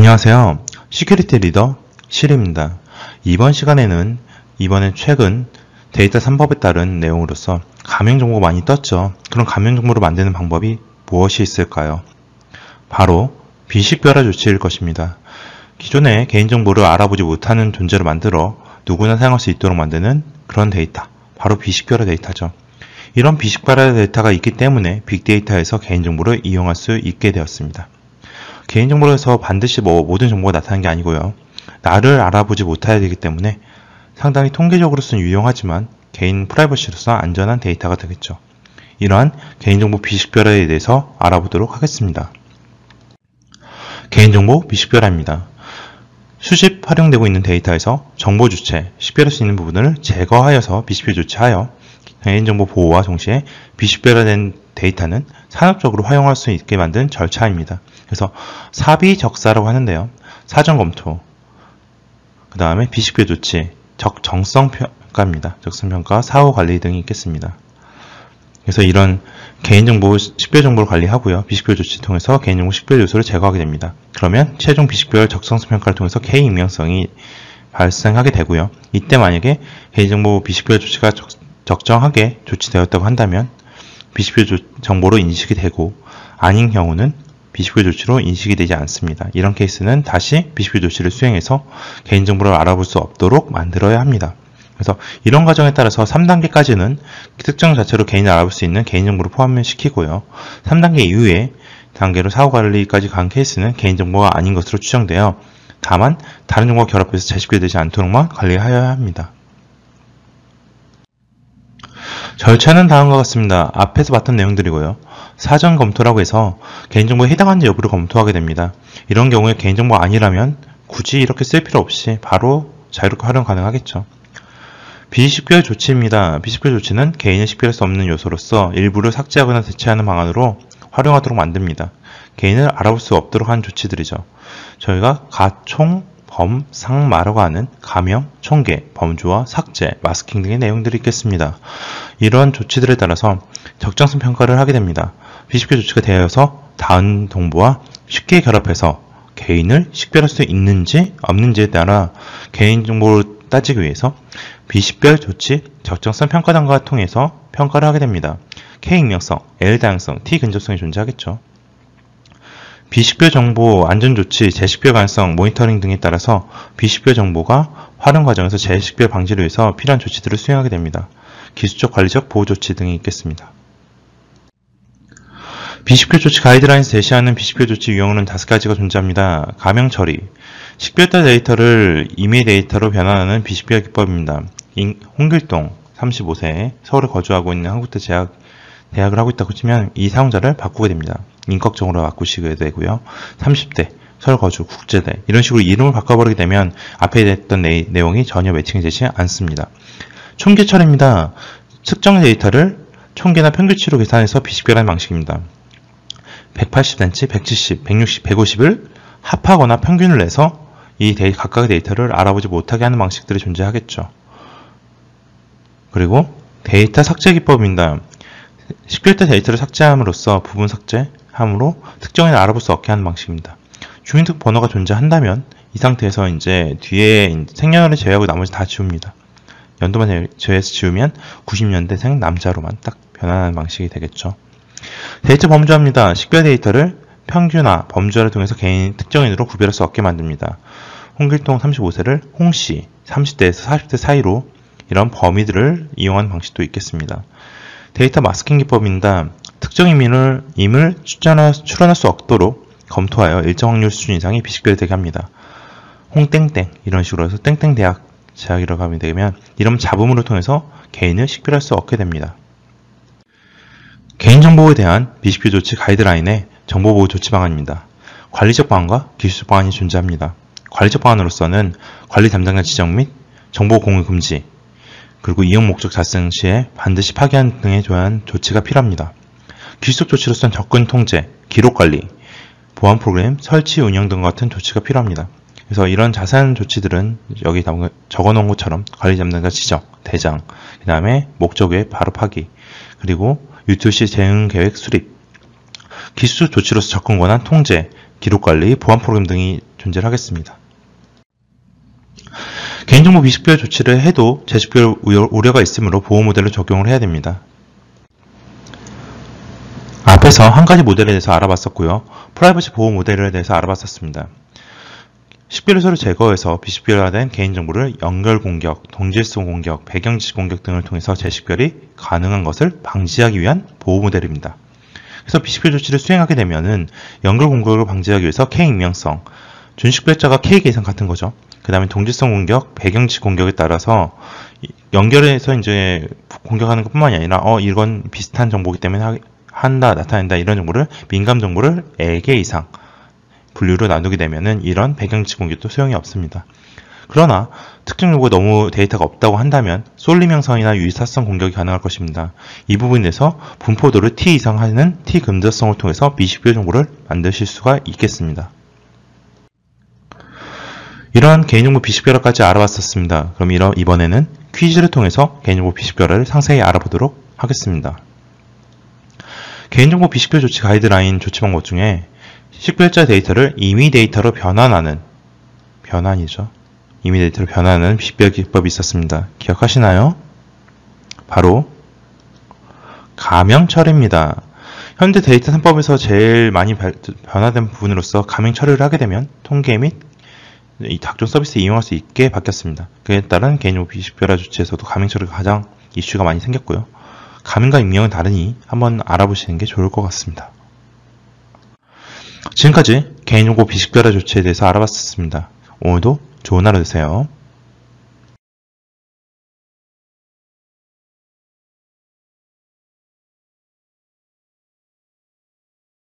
안녕하세요. 시큐리티 리더 실입니다. 이번 시간에는 최근 데이터 3법에 따른 내용으로서 가명 정보가 많이 떴죠. 그런 가명 정보를 만드는 방법이 무엇이 있을까요? 바로 비식별화 조치일 것입니다. 기존에 개인정보를 알아보지 못하는 존재로 만들어 누구나 사용할 수 있도록 만드는 그런 데이터, 바로 비식별화 데이터죠. 이런 비식별화 데이터가 있기 때문에 빅데이터에서 개인정보를 이용할 수 있게 되었습니다. 개인정보에서 반드시 모든 정보가 나타나는 게 아니고요. 나를 알아보지 못해야 되기 때문에 상당히 통계적으로서는 유용하지만 개인 프라이버시로서 안전한 데이터가 되겠죠. 이러한 개인정보 비식별화에 대해서 알아보도록 하겠습니다. 개인정보 비식별화입니다. 수집 활용되고 있는 데이터에서 정보 주체, 식별할 수 있는 부분을 제거하여서 비식별 조치하여 개인정보 보호와 동시에 비식별화된 데이터는 산업적으로 활용할 수 있게 만든 절차입니다. 그래서 사비적사라고 하는데요. 사전 검토, 그 다음에 비식별 조치, 적정성 평가입니다. 적정 평가, 사후 관리 등이 있겠습니다. 그래서 이런 개인정보 식별 정보를 관리하고요. 비식별 조치를 통해서 개인정보 식별 요소를 제거하게 됩니다. 그러면 최종 비식별 적정성 평가를 통해서 K 익명성이 발생하게 되고요. 이때 만약에 개인정보 비식별 조치가 적정하게 조치되었다고 한다면 비식별 정보로 인식이 되고 아닌 경우는 비식별 조치로 인식이 되지 않습니다. 이런 케이스는 다시 비식별 조치를 수행해서 개인정보를 알아볼 수 없도록 만들어야 합니다. 그래서 이런 과정에 따라서 3단계까지는 특정 자체로 개인을 알아볼 수 있는 개인정보를 포함시키고요. 3단계 이후에 단계로 사후관리까지 간 케이스는 개인정보가 아닌 것으로 추정되어 다만 다른 정보가 결합해서 재식별되지 않도록만 관리하여야 합니다. 절차는 다음과 같습니다. 앞에서 봤던 내용들이고요. 사전 검토라고 해서 개인정보에 해당하는지 여부를 검토하게 됩니다. 이런 경우에 개인정보가 아니라면 굳이 이렇게 쓸 필요 없이 바로 자유롭게 활용 가능하겠죠. 비식별 조치입니다. 비식별 조치는 개인을 식별할 수 없는 요소로서 일부를 삭제하거나 대체하는 방안으로 활용하도록 만듭니다. 개인을 알아볼 수 없도록 하는 조치들이죠. 저희가 가, 총, 범, 상, 마라고 하는 가명, 총계, 범주와 삭제, 마스킹 등의 내용들이 있겠습니다. 이런 조치들에 따라서 적정성 평가를 하게 됩니다. 비식별 조치가 되어서 다음 정보와 쉽게 결합해서 개인을 식별할 수 있는지 없는지에 따라 개인정보를 따지기 위해서 비식별 조치 적정성 평가 단계를 통해서 평가를 하게 됩니다. K 익명성, L 다양성, T 근접성이 존재하겠죠. 비식별 정보, 안전조치, 재식별 가능성, 모니터링 등에 따라서 비식별 정보가 활용 과정에서 재식별 방지를 위해서 필요한 조치들을 수행하게 됩니다. 기술적, 관리적, 보호 조치 등이 있겠습니다. 비식별 조치 가이드라인에서 제시하는 비식별 조치 유형은 5가지가 존재합니다. 가명 처리, 식별자 데이터를 임의 데이터로 변환하는 비식별 기법입니다. 홍길동 35세 서울에 거주하고 있는 한국대 대학을 하고 있다고 치면 이 사용자를 바꾸게 됩니다. 인격적으로 바꾸시게 되고요. 30대 서울 거주 국제대 이런 식으로 이름을 바꿔버리게 되면 앞에 했던 내용이 전혀 매칭이 되지 않습니다. 총계 처리입니다. 특정 데이터를 총계나 평균치로 계산해서 비식별하는 방식입니다. 180cm, 170, 160, 150을 합하거나 평균을 내서 이 각각의 데이터를 알아보지 못하게 하는 방식들이 존재하겠죠. 그리고 데이터 삭제 기법입니다. 식별자 데이터를 삭제함으로써 부분 삭제함으로 특정인을 알아볼 수 없게 하는 방식입니다. 주민등록 번호가 존재한다면 이 상태에서 이제 뒤에 생년월일 제외하고 나머지 다 지웁니다. 연도만 제외해서 지우면 90년대생 남자로만 딱 변환하는 방식이 되겠죠. 데이터 범주화입니다. 식별 데이터를 평균화, 범주화를 통해서 특정인으로 구별할 수 없게 만듭니다. 홍길동 35세를 홍씨, 30대에서 40대 사이로 이런 범위들을 이용하는 방식도 있겠습니다. 데이터 마스킹 기법입니다. 특정 임을 추론할 수 없도록 검토하여 일정 확률 수준 이상이 비식별되게 합니다. 홍땡땡 이런 식으로 해서 땡땡 대학 제약이라고 하면 되면 이런 잡음으로 통해서 개인을 식별할 수 없게 됩니다. 개인정보에 대한 비식별 조치 가이드라인의 정보보호 조치 방안입니다. 관리적 방안과 기술적 방안이 존재합니다. 관리적 방안으로서는 관리 담당자 지정 및 정보 공유 금지, 그리고 이용 목적 달성 시에 반드시 파기하는 등에 대한 조치가 필요합니다. 기술적 조치로서는 접근 통제, 기록 관리, 보안 프로그램, 설치, 운영 등 같은 조치가 필요합니다. 그래서 이런 자세한 조치들은 여기 적어놓은 것처럼 관리 담당자 지정, 대장, 그 다음에 목적 외 바로 파기, 그리고 유출 시 대응 계획 수립, 기술적 조치로서 접근 권한 통제, 기록 관리, 보안 프로그램 등이 존재를 하겠습니다. 개인정보 비식별 조치를 해도 재식별 우려가 있으므로 보호 모델을 적용을 해야 됩니다. 앞에서 한 가지 모델에 대해서 알아봤었고요. 프라이버시 보호 모델에 대해서 알아봤었습니다. 식별 요소를 제거해서 비식별화된 개인정보를 연결 공격, 동질성 공격, 배경지시 공격 등을 통해서 재식별이 가능한 것을 방지하기 위한 보호 모델입니다. 그래서 비식별 조치를 수행하게 되면은 연결 공격을 방지하기 위해서 K 익명성, 준식별자가 K개 이상 같은 거죠. 그 다음에 동질성 공격, 배경지시 공격에 따라서 연결해서 이제 공격하는 것뿐만이 아니라 이건 비슷한 정보이기 때문에 나타낸다 이런 정보를 민감 정보를 L개 이상 분류로 나누게 되면은 이런 배경지시 공격도 소용이 없습니다. 그러나 특정 정보가 너무 데이터가 없다고 한다면 솔림 형성이나 유사성 공격이 가능할 것입니다. 이 부분에서 분포도를 T 이상 하는 T 근저성을 통해서 비식별 정보를 만드실 수가 있겠습니다. 이러한 개인정보 비식별화까지 알아봤었습니다. 그럼 이번에는 퀴즈를 통해서 개인정보 비식별화를 상세히 알아보도록 하겠습니다. 개인정보 비식별 조치 가이드라인 조치 방법 중에 식별자 데이터를 임의 데이터로 변환하는 비식별 기법이 있었습니다. 기억하시나요? 바로 가명 처리입니다. 현재 데이터 3법에서 제일 많이 변화된 부분으로서 가명 처리를 하게 되면 통계 및 이 각종 서비스에 이용할 수 있게 바뀌었습니다. 그에 따른 개인정보 비식별화 조치에서도 가명 처리가 가장 이슈가 많이 생겼고요. 가명과 익명은 다르니 한번 알아보시는 게 좋을 것 같습니다. 지금까지 개인정보 비식별화 조치에 대해서 알아봤습니다. 오늘도 좋은 하루 되세요.